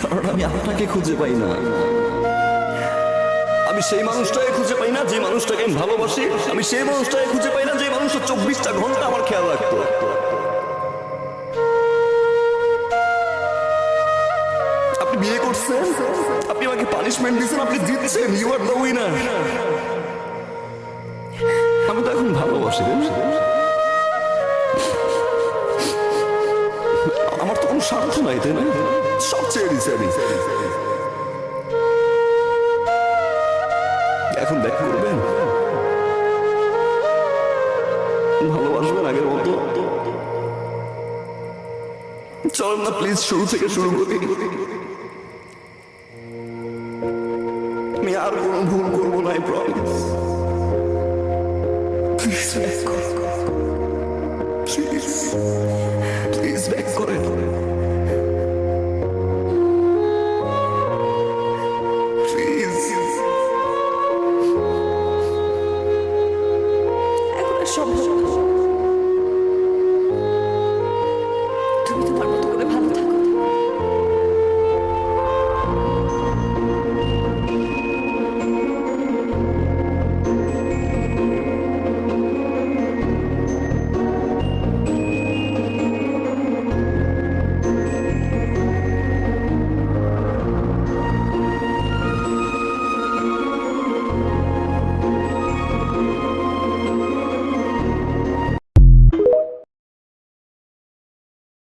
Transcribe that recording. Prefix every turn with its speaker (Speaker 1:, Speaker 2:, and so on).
Speaker 1: কারণ আমি আপনাকে খুঁজে পাই না। আমি সেই মানুষটাকে খুঁজে পাই না যে মানুষটাকে আমি ভালোবাসি। আমি সেই মানুষটাকে খুঁজে পাই না যে মানুষটা 24টা ঘন্টা আমার খেয়াল রাখতো। আপনি বিয়ে করছেন, আপনি আমাকে পানিশমেন্ট দিচ্ছেন, আপনি জিতছেন, ইউ আর দ্য উইনার। আমি তো এখন ভালোবাসি। আমার তো কোনো স্বার্থ নাই, তাই না? সব ছেড়ে দিছে আমি। এখন দেখা করবেন, ভালোবাসবেন আগের মতো। চলেন না প্লিজ শুরু থেকে শুরু করি। আমি আর কোনো